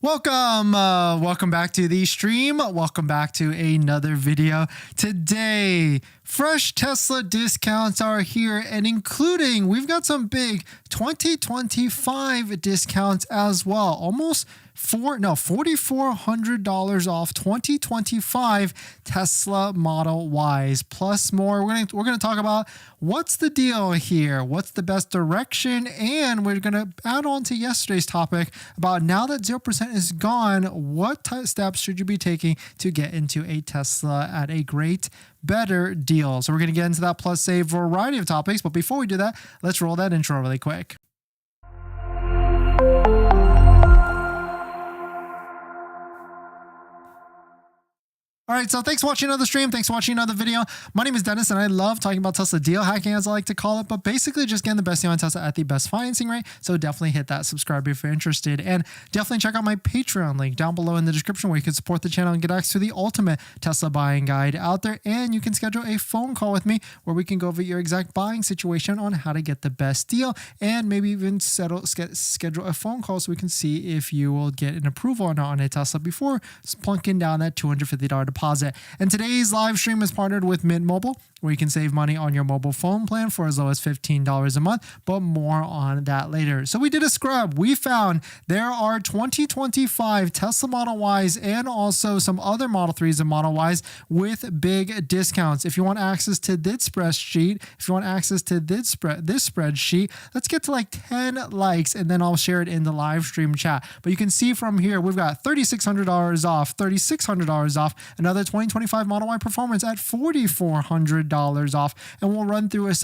Welcome back to the stream. Welcome back to another video. Today, fresh Tesla discounts are here, and including, we've got some big 2025 discounts as well. Almost $4,400 off 2025 Tesla Model Ys plus more. We're gonna talk about what's the deal here, what's the best direction, and we're gonna add on to yesterday's topic about now that 0% is gone, what steps should you be taking to get into a Tesla at a great, better deal. So we're gonna get into that plus a variety of topics, but before we do that, let's roll that intro really quick. All right, so thanks for watching another stream. Thanks for watching another video. My name is Dennis, and I love talking about Tesla deal hacking, as I like to call it, but basically just getting the best deal on Tesla at the best financing rate. So definitely hit that subscribe if you're interested, and definitely check out my Patreon link down below in the description where you can support the channel and get access to the ultimate Tesla buying guide out there. And you can schedule a phone call with me where we can go over your exact buying situation on how to get the best deal, and maybe even schedule a phone call so we can see if you will get an approval or not on a Tesla before plunking down that $250 deposit. And today's live stream is partnered with Mint Mobile, where you can save money on your mobile phone plan for as low as $15 a month, but more on that later. So we did a scrub. We found there are 2025 Tesla Model Ys and also some other Model 3s and Model Ys with big discounts. If you want access to this spreadsheet, let's get to like 10 likes and then I'll share it in the live stream chat. But you can see from here, we've got $3,600 off, $3,600 off, another 2025 Model Y Performance at $4,400 off, and we'll run through a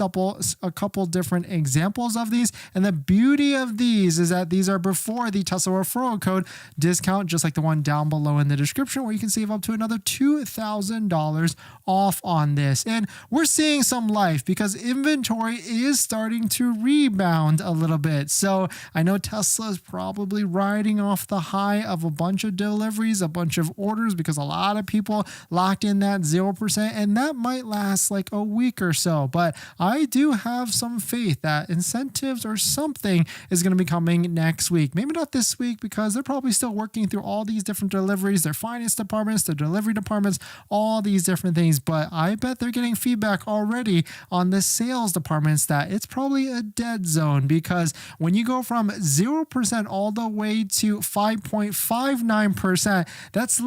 couple different examples of these. And the beauty of these is that these are before the Tesla referral code discount, just like the one down below in the description, where you can save up to another $2,000 off on this. And we're seeing some life because inventory is starting to rebound a little bit. So I know Tesla is probably riding off the high of a bunch of deliveries, a bunch of orders, because a lot of people locked in that 0%, and that might last like a week or so. But I do have some faith that incentives or something is going to be coming next week. Maybe not this week because they're probably still working through all these different deliveries, their finance departments, their delivery departments, all these different things. But I bet they're getting feedback already on the sales departments that it's probably a dead zone, because when you go from 0% all the way to 5.59%, that's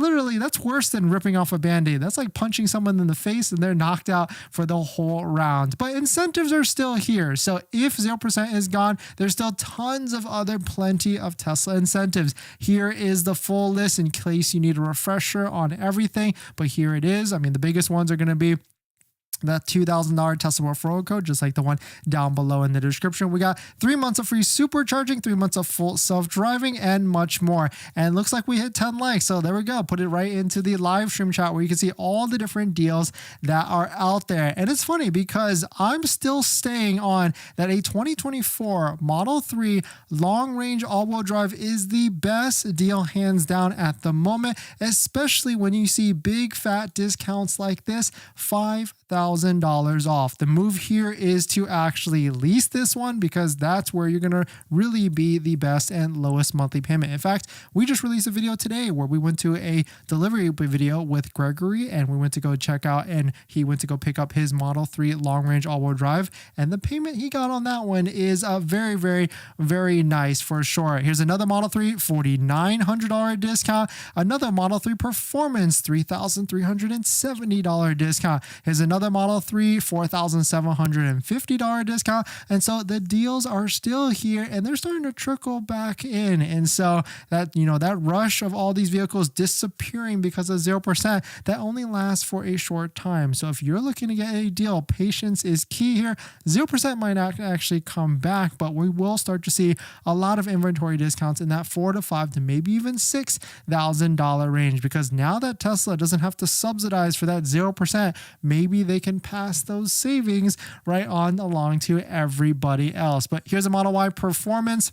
worse than ripping off a band-aid. That's like punching someone in the face and they're knocked out for the whole round. But incentives are still here. So if 0% is gone, there's still tons of plenty of Tesla incentives. Here is the full list in case you need a refresher on everything. But here it is. I mean, the biggest ones are going to be that $2,000 Tesla referral code, just like the one down below in the description. We got 3 months of free supercharging, 3 months of full self-driving, and much more. And it looks like we hit 10 likes. So there we go. Put it right into the live stream chat where you can see all the different deals that are out there. And it's funny because I'm still staying on that a 2024 Model 3 long-range all-wheel drive is the best deal hands down at the moment, especially when you see big fat discounts like this, $5,000 off. The move here is to actually lease this one, because that's where you're going to really be the best and lowest monthly payment. In fact, we just released a video today where we went to a delivery video with Gregory, and we went to go check out, and he went to go pick up his Model 3 long-range all-wheel drive, and the payment he got on that one is very, very, very nice for sure. Here's another Model 3 $4,900 discount, another Model 3 Performance $3,370 discount. Here's another Model 3 $4,750 discount. And so the deals are still here, and they're starting to trickle back in. And so that, that rush of all these vehicles disappearing because of 0%, that only lasts for a short time. So if you're looking to get a deal, patience is key here. 0% might not actually come back, but we will start to see a lot of inventory discounts in that $4,000 to $5,000 to maybe even $6,000 range, because now that Tesla doesn't have to subsidize for that 0%, maybe they can pass those savings right on along to everybody else. But here's a Model Y Performance.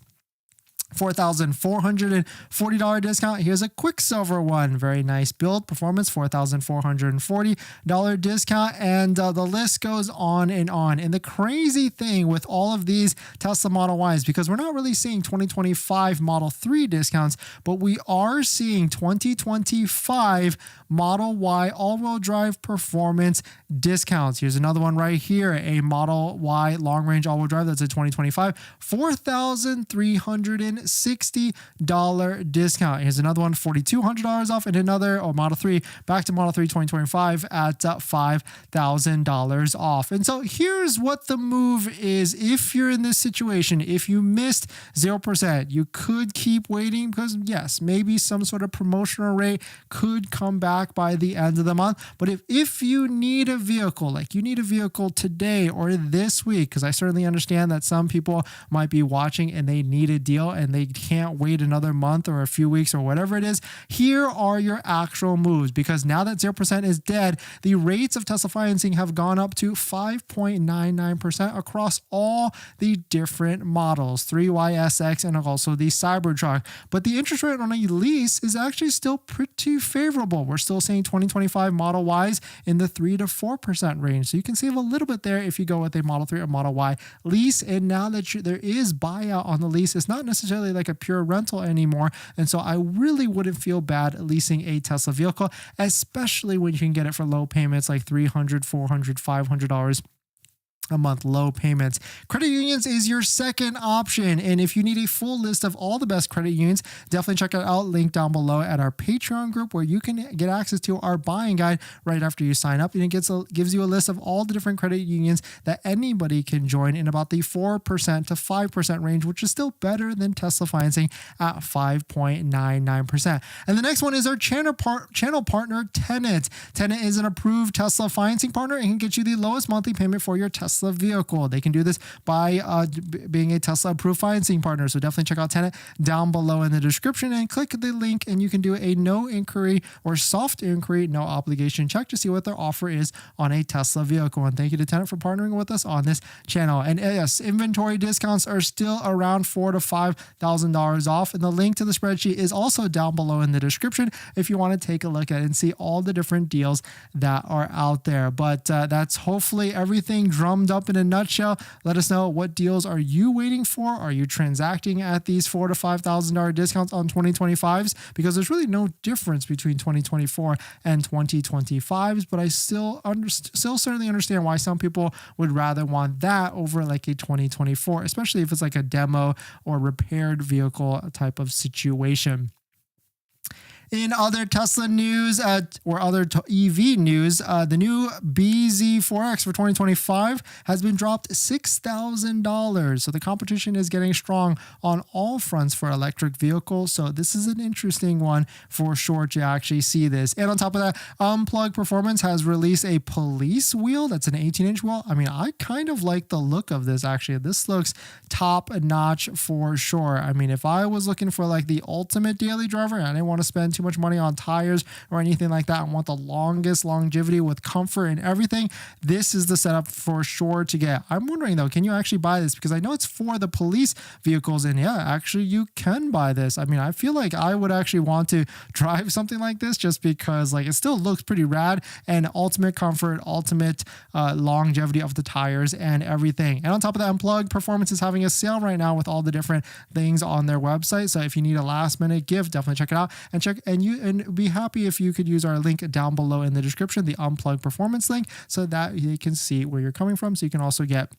$4,440 discount. Here's a Quicksilver one. Very nice build performance, $4,440 discount. And the list goes on and on. And the crazy thing with all of these Tesla Model Ys, because we're not really seeing 2025 Model 3 discounts, but we are seeing 2025 Model Y all-wheel drive performance discounts. Here's another one right here, a Model Y long-range all-wheel drive. That's a 2025, $4,360 discount. Here's another one, $4,200 off, and another, Model 3, back to Model 3 2025 at $5,000 off. And so here's what the move is. If you're in this situation, if you missed 0%, you could keep waiting because yes, maybe some sort of promotional rate could come back by the end of the month. But if you need a vehicle, like you need a vehicle today or this week, because I certainly understand that some people might be watching and they need a deal and they can't wait another month or a few weeks or whatever it is, here are your actual moves. Because now that 0% is dead, the rates of Tesla financing have gone up to 5.99% across all the different models, 3YSX and also the Cybertruck. But the interest rate on a lease is actually still pretty favorable. We're still seeing 2025 Model Ys in the 3 to 4% range. So you can save a little bit there if you go with a Model 3 or Model Y lease. And now that there is buyout on the lease, it's not necessarily like a pure rental anymore. And so I really wouldn't feel bad leasing a Tesla vehicle, especially when you can get it for low payments like $300, $400, $500 a month, low payments. Credit unions is your second option. And if you need a full list of all the best credit unions, definitely check it out. Link down below at our Patreon group where you can get access to our buying guide right after you sign up. And it gives you a list of all the different credit unions that anybody can join in about the 4% to 5% range, which is still better than Tesla financing at 5.99%. And the next one is our channel partner, Tenet. Tenet is an approved Tesla financing partner and can get you the lowest monthly payment for your Tesla vehicle. They can do this by being a Tesla approved financing partner. So definitely check out Tenet down below in the description and click the link and you can do a no inquiry or soft inquiry, no obligation check to see what their offer is on a Tesla vehicle. And thank you to Tenet for partnering with us on this channel. And yes, inventory discounts are still around $4,000 to $5,000 off. And the link to the spreadsheet is also down below in the description if you want to take a look at it and see all the different deals that are out there. But that's hopefully everything drummed up in a nutshell. Let us know, what deals are you waiting for? Are you transacting at these $4,000 to $5,000 discounts on 2025s? Because there's really no difference between 2024 and 2025s, but I still certainly understand why some people would rather want that over like a 2024, especially if it's like a demo or repaired vehicle type of situation. In other Tesla news or other EV news, the new BZ4X for 2025 has been dropped $6,000. So the competition is getting strong on all fronts for electric vehicles. So this is an interesting one for sure to actually see this. And on top of that, Unplugged Performance has released a police wheel. That's an 18-inch wheel. I mean, I kind of like the look of this actually. This looks top notch for sure. I mean, if I was looking for like the ultimate daily driver and I didn't want to spend too much money on tires or anything like that, I want the longest longevity with comfort and everything, this is the setup for sure to get. I'm wondering though, can you actually buy this? Because I know it's for the police vehicles, and yeah, actually you can buy this. I mean, I feel like I would actually want to drive something like this just because like it still looks pretty rad, and ultimate comfort, ultimate longevity of the tires and everything. And on top of that, Unplugged Performance is having a sale right now with all the different things on their website. So if you need a last minute gift, definitely check it out and be happy if you could use our link down below in the description, the Unplugged Performance link, so that you can see where you're coming from. So you can also get,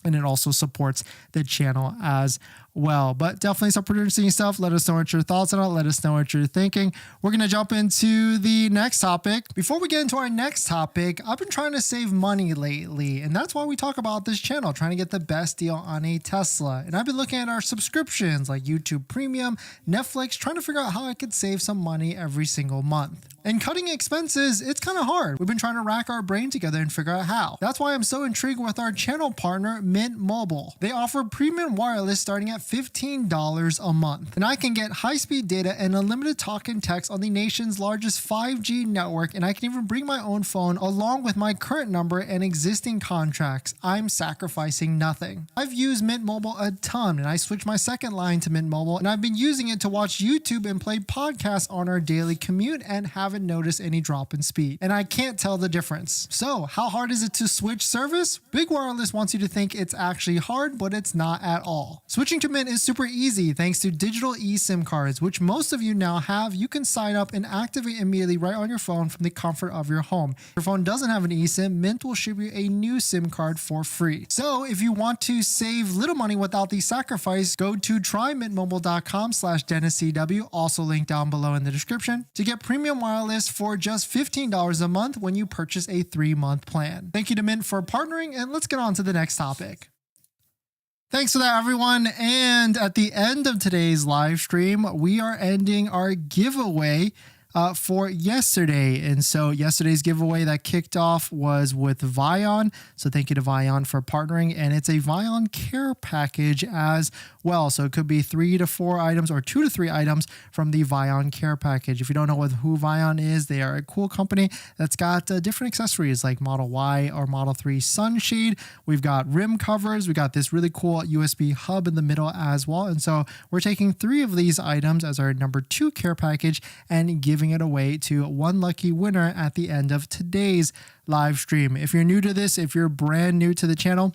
and it also supports the channel as well. But definitely some pretty interesting stuff. Let us know what your thoughts are. Let us know what you're thinking. We're going to jump into the next topic. Before we get into our next topic, I've been trying to save money lately, and that's why we talk about this channel, trying to get the best deal on a Tesla. And I've been looking at our subscriptions like YouTube Premium, Netflix, trying to figure out how I could save some money every single month. And cutting expenses, it's kind of hard. We've been trying to rack our brain together and figure out how. That's why I'm so intrigued with our channel partner, Mint Mobile. They offer premium wireless starting at $15 a month. And I can get high-speed data and unlimited talk and text on the nation's largest 5G network, and I can even bring my own phone along with my current number and existing contracts. I'm sacrificing nothing. I've used Mint Mobile a ton, and I switched my second line to Mint Mobile, and I've been using it to watch YouTube and play podcasts on our daily commute and haven't noticed any drop in speed. And I can't tell the difference. So, how hard is it to switch service? Big Wireless wants you to think it's actually hard, but it's not at all. Switching to Mint is super easy thanks to digital eSIM cards, which most of you now have. You can sign up and activate immediately right on your phone from the comfort of your home. If your phone doesn't have an eSIM, Mint will ship you a new SIM card for free. So if you want to save little money without the sacrifice, go to trymintmobile.com/DennisCW, also linked down below in the description, to get premium wireless for just $15 a month when you purchase a 3-month plan. Thank you to Mint for partnering, and let's get on to the next topic. Thanks for that, everyone. And at the end of today's live stream, we are ending our giveaway for yesterday. And so yesterday's giveaway that kicked off was with Vion. So thank you to Vion for partnering. And it's a Vion care package as well. So it could be 3 to 4 items or 2 to 3 items from the Vion care package. If you don't know who Vion is, they are a cool company that's got different accessories like Model Y or Model 3 sunshade. We've got rim covers. We got this really cool USB hub in the middle as well. And so we're taking 3 of these items as our number 2 care package and giving it away to one lucky winner at the end of today's live stream. If you're new to this, if you're brand new to the channel,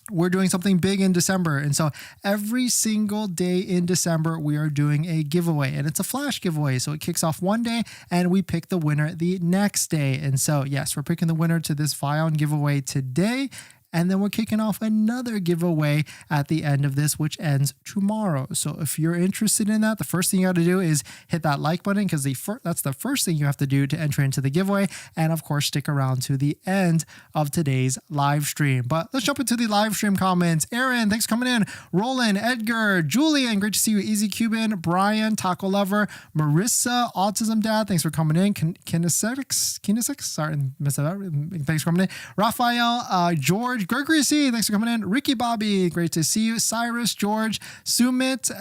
we're doing something big in December. And so every single day in December, we are doing a giveaway, and it's a flash giveaway. So it kicks off one day and we pick the winner the next day. And so yes, we're picking the winner to this Vion giveaway today. And then we're kicking off another giveaway at the end of this, which ends tomorrow. So if you're interested in that, the first thing you got to do is hit that like button, because that's the first thing you have to do to enter into the giveaway. And of course, stick around to the end of today's live stream. But let's jump into the live stream comments. Aaron, thanks for coming in. Roland, Edgar, Julian, great to see you. Easy Cuban, Brian, Taco Lover, Marissa, Autism Dad, thanks for coming in. Kinesix, sorry, missed that. Thanks for coming in. Raphael, George, Gregory C, thanks for coming in. Ricky Bobby, great to see you. Cyrus, George, Sumit,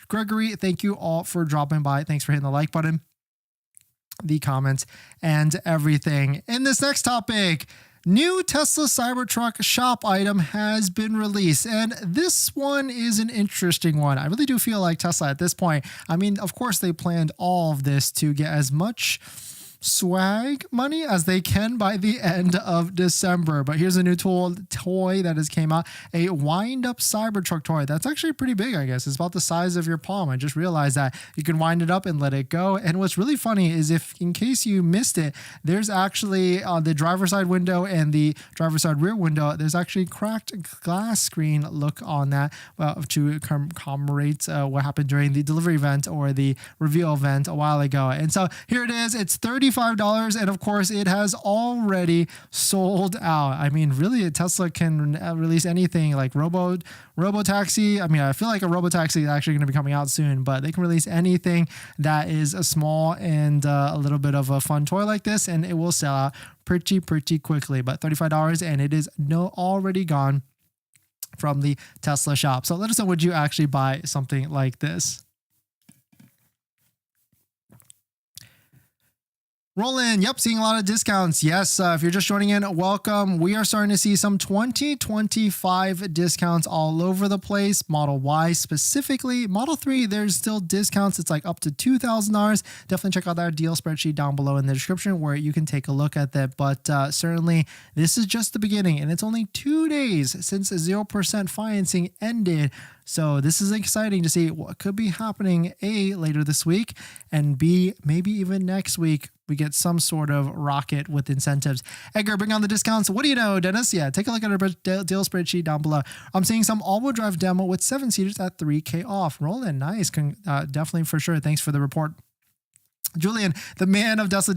Gregory, thank you all for dropping by. Thanks for hitting the like button, the comments, and everything. In this next topic, new Tesla Cybertruck shop item has been released, and this one is an interesting one. I really do feel like Tesla at this point, I mean, of course they planned all of this to get as much swag money as they can by the end of December. But here's a new toy that has came out, a wind-up Cybertruck toy. That's actually pretty big, I guess. It's about the size of your palm. I just realized that you can wind it up and let it go. And what's really funny is, if in case you missed it, there's actually the driver's side window and the driver's side rear window, there's actually cracked glass screen look on that to commemorate what happened during the delivery event or the reveal event a while ago. And so here it is. It's $35, and of course it has already sold out. I mean, really, Tesla can release anything like Robotaxi. I mean, I feel like a Robotaxi is actually going to be coming out soon, but they can release anything that is a small and a little bit of a fun toy like this, and it will sell out pretty quickly. But $35, and it is already gone from the Tesla shop. So let us know, would you actually buy something like this? Roland, yep, seeing a lot of discounts. Yes, if you're just joining in, welcome. We are starting to see some 2025 discounts all over the place. Model Y specifically. Model 3, there's still discounts. It's like up to $2,000. Definitely check out that deal spreadsheet down below in the description where you can take a look at that. But certainly, this is just the beginning, and it's only 2 days since 0% financing ended. So this is exciting to see what could be happening, A, later this week, and B, maybe even next week, we get some sort of rocket with incentives. Edgar, bring on the discounts. What do you know, Dennis? Yeah, take a look at our deal spreadsheet down below. I'm seeing some all-wheel drive demo with 7-seaters at $3K off. Roland, nice. Definitely for sure. Thanks for the report. Julian, the man of Tesla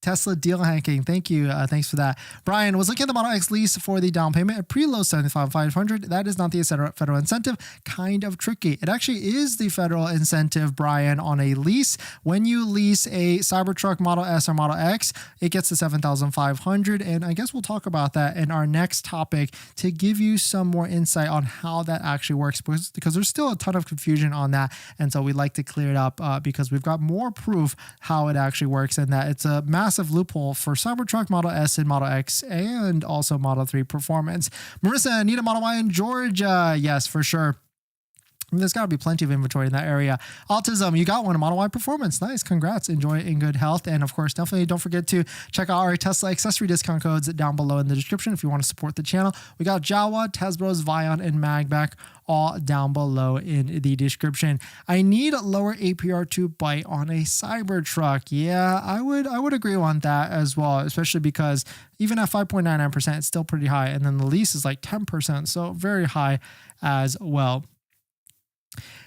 Tesla deal hacking. Thank you. Thanks for that. Brian was looking at the Model X lease for the down payment, a pretty low 75,500. That is not the federal incentive. Kind of tricky. It actually is the federal incentive, Brian, on a lease. When you lease a Cybertruck Model S or Model X, it gets to 7,500. And I guess we'll talk about that in our next topic to give you some more insight on how that actually works, because there's still a ton of confusion on that. And so we'd like to clear it up because we've got more proof how it actually works, and that it's a massive loophole for Cybertruck, Model S, and Model X, and also Model 3 Performance. Marissa, need a Model Y in Georgia? Yes, for sure. There's got to be plenty of inventory in that area. Autism, you got one, a Model Y Performance. Nice. Congrats. Enjoy it in good health. And of course, definitely don't forget to check out our Tesla accessory discount codes down below in the description if you want to support the channel. We got Jawa, Tesbros, Vion, and Magback all down below in the description. I need lower APR to bite on a Cybertruck. Yeah, I would agree on that as well, especially because even at 5.99%, it's still pretty high. And then the lease is like 10%, so very high as well.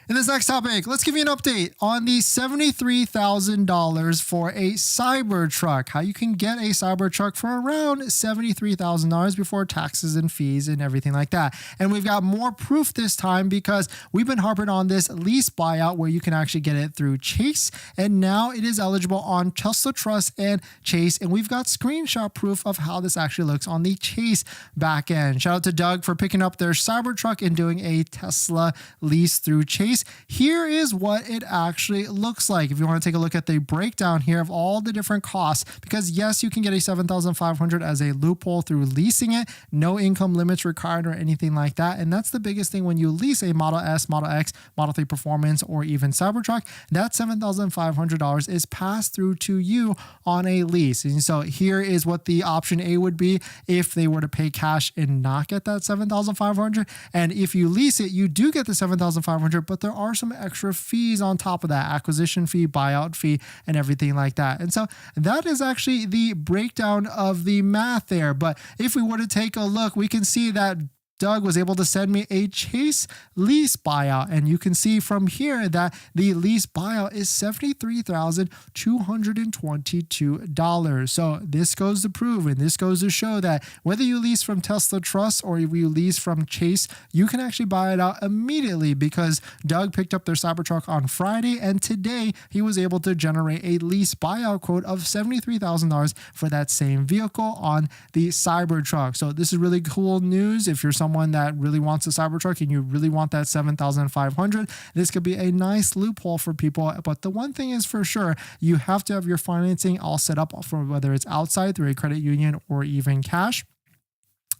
In this next topic, let's give you an update on the $73,000 for a Cybertruck. How you can get a Cybertruck for around $73,000 before taxes and fees and everything like that. And we've got more proof this time because we've been harping on this lease buyout where you can actually get it through Chase. And now it is eligible on Tesla Trust and Chase. And we've got screenshot proof of how this actually looks on the Chase backend. Shout out to Doug for picking up their Cybertruck and doing a Tesla lease through Chase. Here is what it actually looks like. If you want to take a look at the breakdown here of all the different costs, because yes, you can get a $7,500 as a loophole through leasing it, no income limits required or anything like that. And that's the biggest thing when you lease a Model S, Model X, Model 3 Performance, or even Cybertruck, that $7,500 is passed through to you on a lease. And so here is what the option A would be if they were to pay cash and not get that $7,500. And if you lease it, you do get the $7,500, but there are some extra fees on top of that, acquisition fee, buyout fee, and everything like that. And so that is actually the breakdown of the math there. But if we were to take a look, we can see that Doug was able to send me a Chase lease buyout. And you can see from here that the lease buyout is $73,222. So this goes to prove, and this goes to show that whether you lease from Tesla Trust or if you lease from Chase, you can actually buy it out immediately because Doug picked up their Cybertruck on Friday, and today he was able to generate a lease buyout quote of $73,000 for that same vehicle on the Cybertruck. So this is really cool news. If you're someone that really wants a Cybertruck and you really want that $7,500, this could be a nice loophole for people. But the one thing is for sure, you have to have your financing all set up for whether it's outside through a credit union or even cash.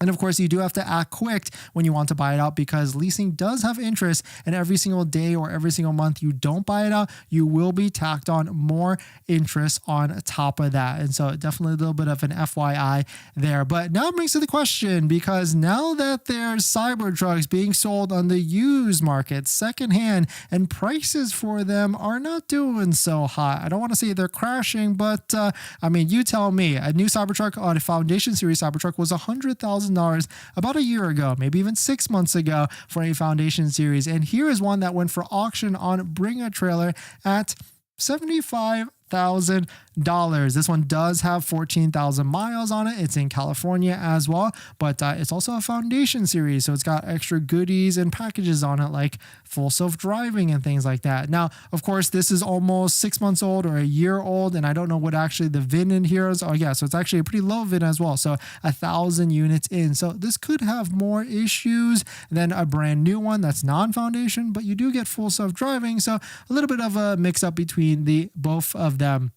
And of course, you do have to act quick when you want to buy it out because leasing does have interest, and every single day or every single month you don't buy it out, you will be tacked on more interest on top of that. And so definitely a little bit of an FYI there. But now it brings to the question, because now that there's Cybertrucks being sold on the used market secondhand and prices for them are not doing so hot. I don't want to say they're crashing, but I mean, you tell me. A new Cybertruck on a Foundation Series Cybertruck was $100,000 about a year ago, maybe even 6 months ago for a Foundation Series. And here is one that went for auction on Bring a Trailer at $75,000. This one does have 14,000 miles on it. It's in California as well, but it's also a Foundation Series, so it's got extra goodies and packages on it like full self-driving and things like that. Now, of course, this is almost 6 months old or a year old, and I don't know what actually the VIN in here is. Oh yeah, so it's actually a pretty low VIN as well, so 1,000 units in. So this could have more issues than a brand new one that's non-Foundation, but you do get full self-driving, so a little bit of a mix-up between the both of them.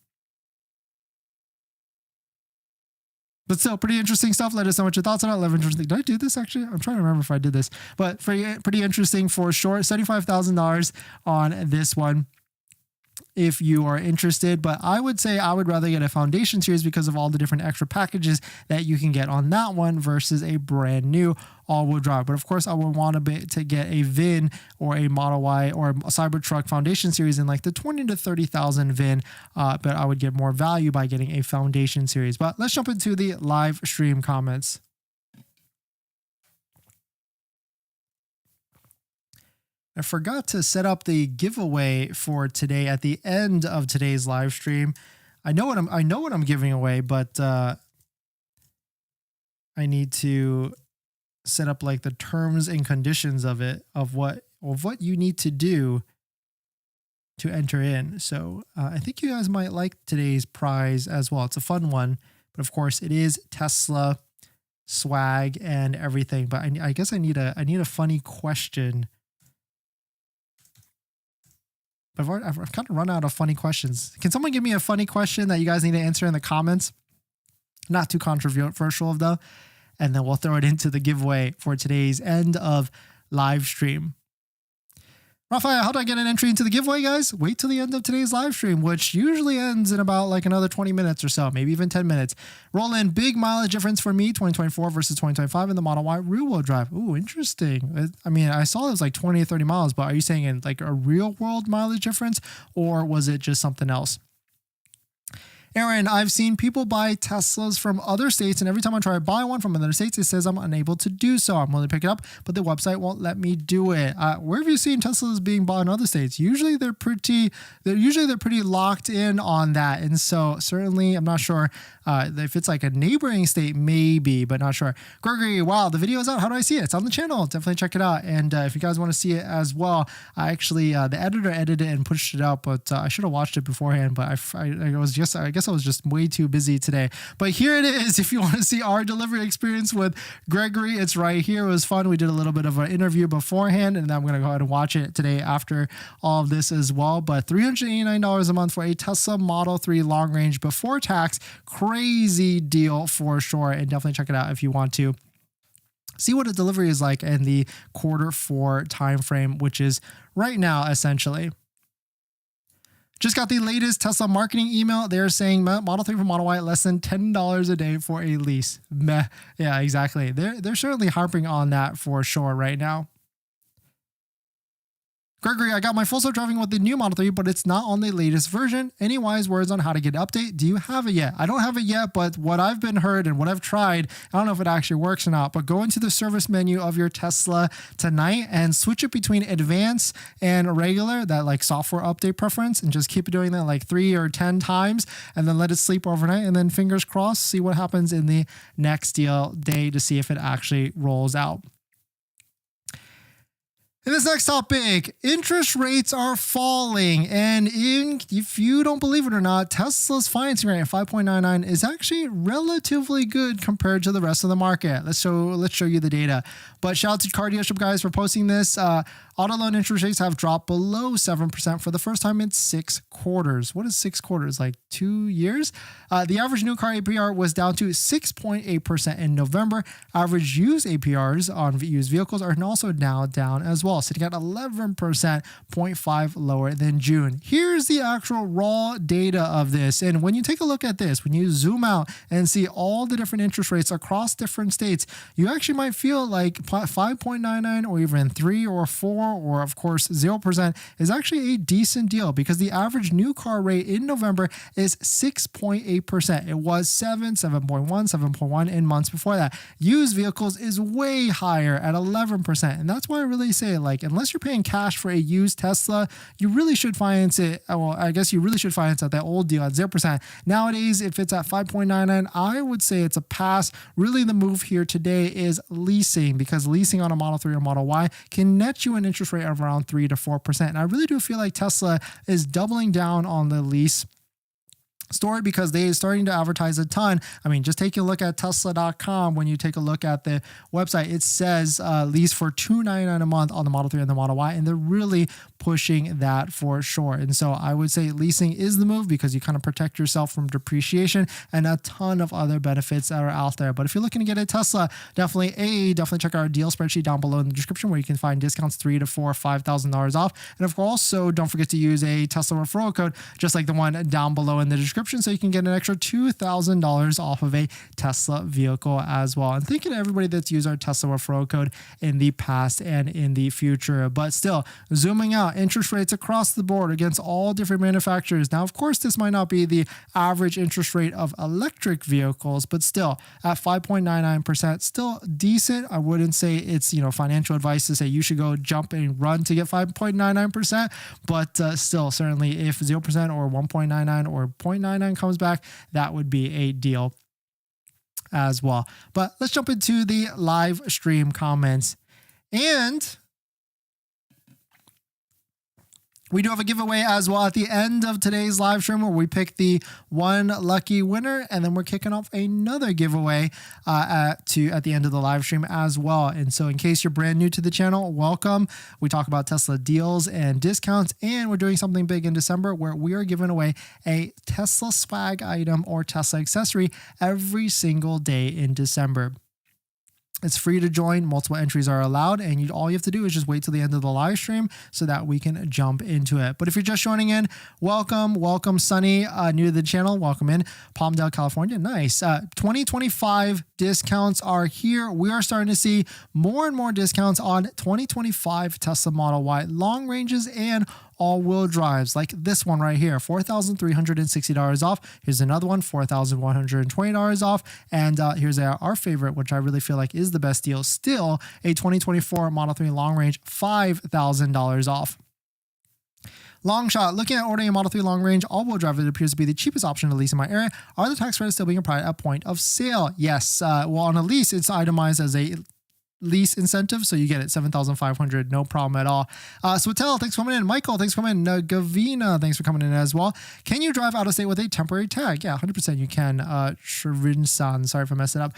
But still, pretty interesting stuff. Let us know what your thoughts on it. 11 interesting. Did I do this actually? I'm trying to remember if I did this. But pretty interesting for sure. $75,000 on this one if you are interested. But I would say I would rather get a Foundation Series because of all the different extra packages that you can get on that one versus a brand new all-wheel drive. But of course, I would want to get a VIN or a Model Y or a Cybertruck Foundation Series in like the 20 to 30,000 VIN, but I would get more value by getting a Foundation Series. But let's jump into the live stream comments. I forgot to set up the giveaway for today at the end of today's live stream. I know what I'm giving away, but I need to set up like the terms and conditions of it, of what you need to do to enter in. So I think you guys might like today's prize as well. It's a fun one, but of course it is Tesla swag and everything. But I guess I need a funny question. But I've kind of run out of funny questions. Can someone give me a funny question that you guys need to answer in the comments? Not too controversial though. And then we'll throw it into the giveaway for today's end of live stream. Raphael, how do I get an entry into the giveaway, guys? Wait till the end of today's live stream, which usually ends in about like another 20 minutes or so, maybe even 10 minutes. Roll in big mileage difference for me, 2024 versus 2025 in the Model Y rear-wheel drive. Ooh, interesting. I mean, I saw it was like 20 or 30 miles, but are you saying in like a real-world mileage difference, or was it just something else? Aaron, I've seen people buy Teslas from other states, and every time I try to buy one from other states, it says I'm unable to do so. I'm willing to pick it up, but the website won't let me do it. Where have you seen Teslas being bought in other states? Usually they're pretty locked in on that, and so certainly I'm not sure if it's like a neighboring state, maybe, but not sure. Gregory, wow, the video is out. How do I see it? It's on the channel. Definitely check it out. And if you guys want to see it as well, I actually the editor edited it and pushed it out, but I should have watched it beforehand. But I guess I was just way too busy today. But here it is. If you want to see our delivery experience with Gregory, it's right here. It was fun. We did a little bit of an interview beforehand, and then I'm going to go ahead and watch it today after all of this as well. But $389 a month for a Tesla Model 3 long range before tax. Crazy deal for sure. And definitely check it out if you want to see what a delivery is like in the Q4 timeframe, which is right now essentially. Just got the latest Tesla marketing email. They're saying Model 3 for Model Y less than $10 a day for a lease. Meh. Yeah, exactly. They're certainly harping on that for sure right now. Gregory, I got my full self-driving with the new Model 3, but it's not on the latest version. Any wise words on how to get an update? Do you have it yet? I don't have it yet, but what I've been heard and what I've tried, I don't know if it actually works or not, but go into the service menu of your Tesla tonight and switch it between advanced and regular, that like software update preference, and just keep doing that like 3 or 10 times and then let it sleep overnight, and then fingers crossed, see what happens in the next day to see if it actually rolls out. In this next topic, interest rates are falling, and if you don't believe it or not, Tesla's financing rate at 5.99 is actually relatively good compared to the rest of the market. Let's show you the data. But shout out to car dealership guys for posting this. Auto loan interest rates have dropped below 7% for the first time in 6 quarters. What is 6 quarters? Like 2 years? The average new car APR was down to 6.8% in November. Average used APRs on used vehicles are also now down as well, sitting at 11%, 0.5 lower than June. Here's the actual raw data of this. And when you take a look at this, when you zoom out and see all the different interest rates across different states, you actually might feel like 5.99 or even 3 or 4 or of course 0% is actually a decent deal, because the average new car rate in November is 6.8%. It was 7.1, 7.1 in months before that. Used vehicles is way higher at 11%. And that's why I really say, like, unless you're paying cash for a used Tesla, you really should finance it. Well, I guess you really should finance at that old deal at 0%. Nowadays, if it's at 5.99, I would say it's a pass. Really, the move here today is leasing, because leasing on a Model 3 or Model Y can net you an interest rate of around 3 to 4%. And I really do feel like Tesla is doubling down on the lease story, because they are starting to advertise a ton. I mean, just take a look at Tesla.com. When you take a look at the website, it says lease for $299 a month on the Model 3 and the Model Y, and they're really pushing that for sure. And so I would say leasing is the move, because you kind of protect yourself from depreciation and a ton of other benefits that are out there. But if you're looking to get a Tesla, definitely check our deal spreadsheet down below in the description, where you can find discounts $3,000 to $5,000 off. And of course, also don't forget to use a Tesla referral code, just like the one down below in the description, so you can get an extra $2,000 off of a Tesla vehicle as well. And thank you to everybody that's used our Tesla referral code in the past and in the future. But still, zooming out, interest rates across the board against all different manufacturers. Now, of course, this might not be the average interest rate of electric vehicles, but still at 5.99%, still decent. I wouldn't say it's, financial advice to say you should go jump and run to get 5.99%, but still, certainly if 0% or 1.99 or 0.99 0.99 comes back, that would be a deal as well. But let's jump into the live stream comments. And we do have a giveaway as well at the end of today's live stream where we pick the one lucky winner, and then we're kicking off another giveaway at the end of the live stream as well. And so in case you're brand new to the channel, welcome. We talk about Tesla deals and discounts, and we're doing something big in December where we are giving away a Tesla swag item or Tesla accessory every single day in December. It's free to join. Multiple entries are allowed, and all you have to do is just wait till the end of the live stream so that we can jump into it. But if you're just joining in, welcome, Sunny, new to the channel. Welcome in, Palmdale, California. Nice. 2025 discounts are here. We are starting to see more and more discounts on 2025 Tesla Model Y long ranges and all-wheel drives, like this one right here, $4,360 off. Here's another one, $4,120 off. And here's our favorite, which I really feel like is the best deal still, a 2024 Model 3 long range, $5,000 off. Long shot, looking at ordering a Model 3 long range all-wheel drive, it appears to be the cheapest option to lease in my area. Are the tax credits still being applied at point of sale? Yes. Well, on a lease, it's itemized as a lease incentive, so you get it $7,500, no problem at all. Swatel, thanks for coming in. Michael, thanks for coming in. Gavina, thanks for coming in as well. Can you drive out of state with a temporary tag? Yeah, 100% you can. Shrivinsan, sorry if I messed it up.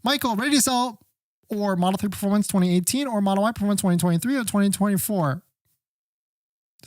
Michael, ready to sell or Model 3 Performance 2018 or Model Y Performance 2023 or 2024?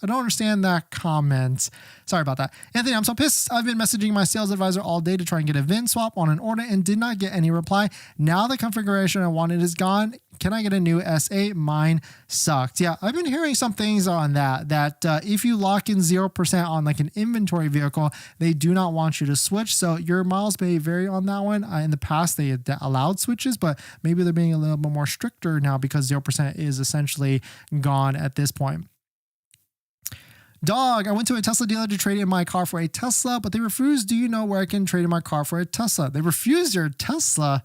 I don't understand that comment. Sorry about that. Anthony, I'm so pissed. I've been messaging my sales advisor all day to try and get a VIN swap on an order and did not get any reply. Now the configuration I wanted is gone. Can I get a new SA? Mine sucked. Yeah, I've been hearing some things on that if you lock in 0% on like an inventory vehicle, they do not want you to switch. So your miles may vary on that one. In the past, they had allowed switches, but maybe they're being a little bit more stricter now because 0% is essentially gone at this point. Dog, I went to a Tesla dealer to trade in my car for a Tesla, but they refused. Do you know where I can trade in my car for a Tesla? They refused your Tesla?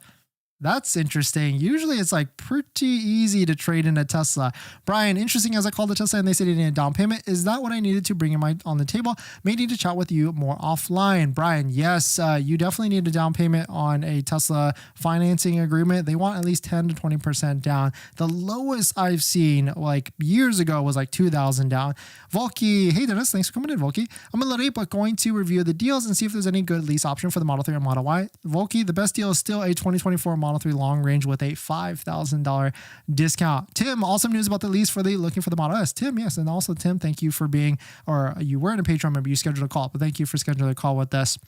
That's interesting. Usually it's like pretty easy to trade in a Tesla. Brian, interesting, as I called the Tesla and they said they needed a down payment. Is that what I needed to bring on the table? May need to chat with you more offline. Brian, yes, you definitely need a down payment on a Tesla financing agreement. They want at least 10 to 20% down. The lowest I've seen like years ago was like 2,000 down. Volky, hey Dennis, thanks for coming in, Volky. I'm a little late, but going to review the deals and see if there's any good lease option for the Model 3 or Model Y. Volky, the best deal is still a 2024 Model 3 long range with a $5,000 discount. Tim, awesome news about the lease for the looking for the Model S. Tim, yes. And also Tim, thank you for being, or you weren't a Patreon member, you scheduled a call, but thank you for scheduling a call with us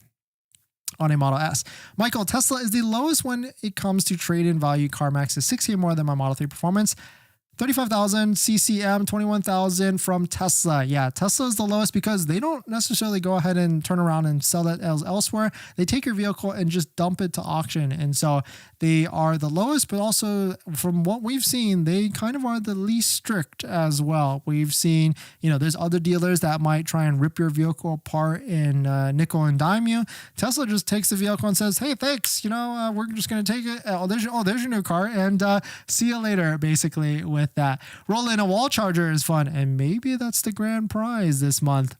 on a Model S. Michael, Tesla is the lowest when it comes to trade-in value. CarMax is $6K more than my Model 3 Performance. 35,000 CCM, 21,000 from Tesla. Yeah, Tesla is the lowest because they don't necessarily go ahead and turn around and sell that elsewhere. They take your vehicle and just dump it to auction. And so they are the lowest, but also from what we've seen, they kind of are the least strict as well. We've seen, there's other dealers that might try and rip your vehicle apart and nickel and dime you. Tesla just takes the vehicle and says, hey, thanks. We're just going to take it. There's your new car, and see you later, basically, with that. Roll in a wall charger is fun, and maybe that's the grand prize this month.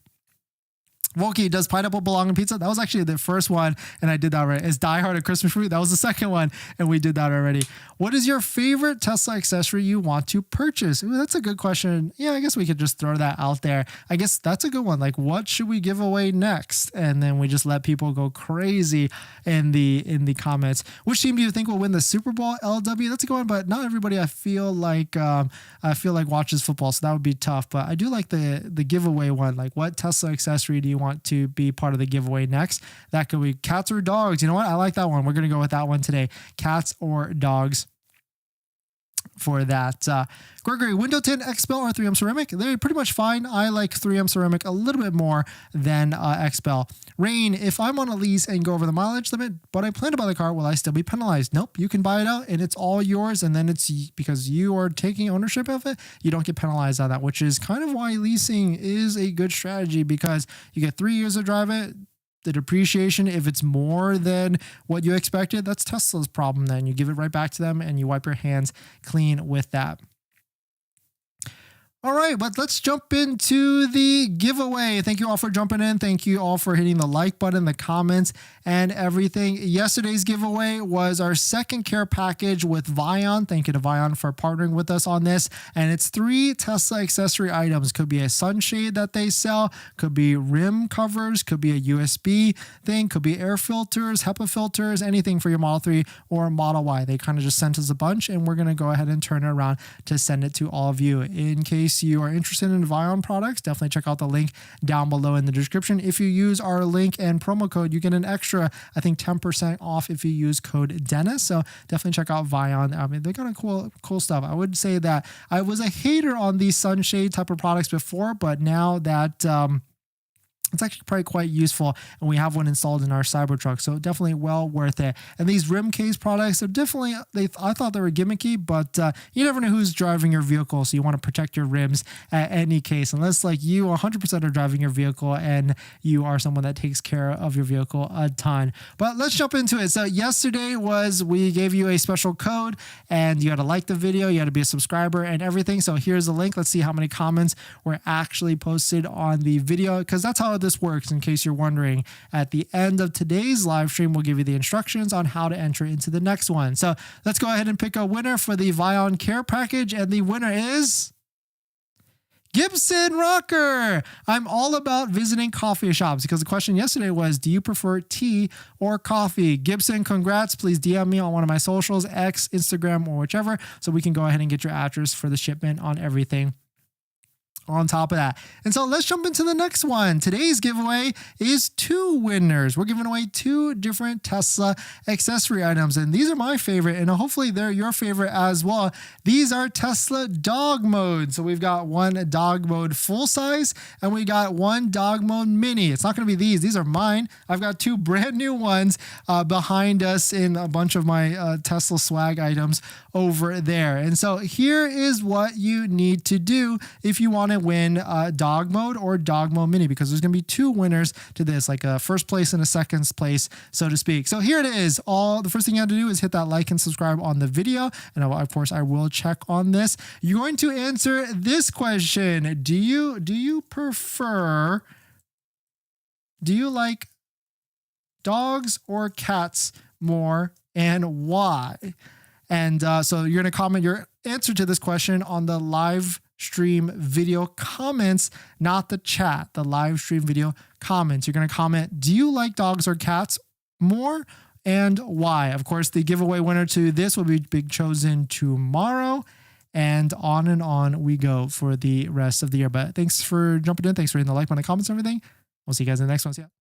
Volky, does pineapple belong in pizza? That was actually the first one, and I did that right. Is Die Hard a Christmas fruit? That was the second one, and we did that already. What is your favorite Tesla accessory you want to purchase? Ooh, that's a good question. Yeah, I guess we could just throw that out there. I guess that's a good one. Like, what should we give away next? And then we just let people go crazy in the comments. Which team do you think will win the Super Bowl? LW, that's a good one, but not everybody I feel like watches football, so that would be tough. But I do like the giveaway one. Like, what Tesla accessory do you want to be part of the giveaway next? That could be cats or dogs. You know what? I like that one. We're going to go with that one today. Cats or dogs for that. Gregory, window tint, XPEL or 3M ceramic? They're pretty much fine. I like 3M ceramic a little bit more than XPEL. Rain, if I'm on a lease and go over the mileage limit, but I plan to buy the car, will I still be penalized? Nope. You can buy it out and it's all yours. And then it's because you are taking ownership of it, you don't get penalized on that, which is kind of why leasing is a good strategy, because you get 3 years to drive it. The depreciation, if it's more than what you expected, that's Tesla's problem. Then you give it right back to them and you wipe your hands clean with that. All right, but let's jump into the giveaway. Thank you all for jumping in. Thank you all for hitting the like button, the comments, and everything. Yesterday's giveaway was our second care package with REFINANCING. Thank you to REFINANCING for partnering with us on this. And it's 3 Tesla accessory items. Could be a sunshade that they sell, could be rim covers, could be a USB thing, could be air filters, HEPA filters, anything for your Model 3 or Model Y. They kind of just sent us a bunch, and we're going to go ahead and turn it around to send it to all of you. In case you are interested in REFINANCING products, definitely check out the link down below in the description. If you use our link and promo code, you get an extra, I think, 10% off if you use code Dennis. So definitely check out REFINANCING. I mean, they got a cool stuff. I would say that I was a hater on these sunshade type of products before, but now that it's actually probably quite useful, and we have one installed in our Cybertruck, so definitely well worth it. And these rim case products are definitely, I thought they were gimmicky, but you never know who's driving your vehicle, so you want to protect your rims at any case, unless like you 100% are driving your vehicle and you are someone that takes care of your vehicle a ton. But let's jump into it. So yesterday we gave you a special code, and you had to like the video, you had to be a subscriber and everything. So here's the link. Let's see how many comments were actually posted on the video, because that's how this works, in case you're wondering. At the end of today's live stream, we'll give you the instructions on how to enter into the next one. So let's go ahead and pick a winner for the REFINANCING care package, and the winner is Gibson Rocker. I'm all about visiting coffee shops, because the question yesterday was, do you prefer tea or coffee? Gibson, congrats. Please DM me on one of my socials, X, Instagram, or whichever, so we can go ahead and get your address for the shipment on everything on top of that. And so let's jump into the next one. Today's giveaway is 2 winners. We're giving away 2 different Tesla accessory items, and these are my favorite, and hopefully they're your favorite as well. These are Tesla dog mode. So we've got one dog mode full size, and we got one dog mode mini. It's not going to be these are mine. I've got 2 brand new ones behind us in a bunch of my Tesla swag items over there. And so here is what you need to do if you want to win dog mode or dog mode mini, because there's going to be 2 winners to this, like a first place and a second place, so to speak. So here it is. The first thing you have to do is hit that like and subscribe on the video, and of course I will check on this. You're going to answer this question: do you like dogs or cats more, and why? And so you're going to comment your answer to this question on the live stream video comments, not the chat, the live stream video comments. You're going to comment, do you like dogs or cats more, and why? Of course, the giveaway winner to this will be chosen tomorrow, and on we go for the rest of the year. But thanks for jumping in. Thanks for hitting the like button, comments, and everything. We'll see you guys in the next one. See ya.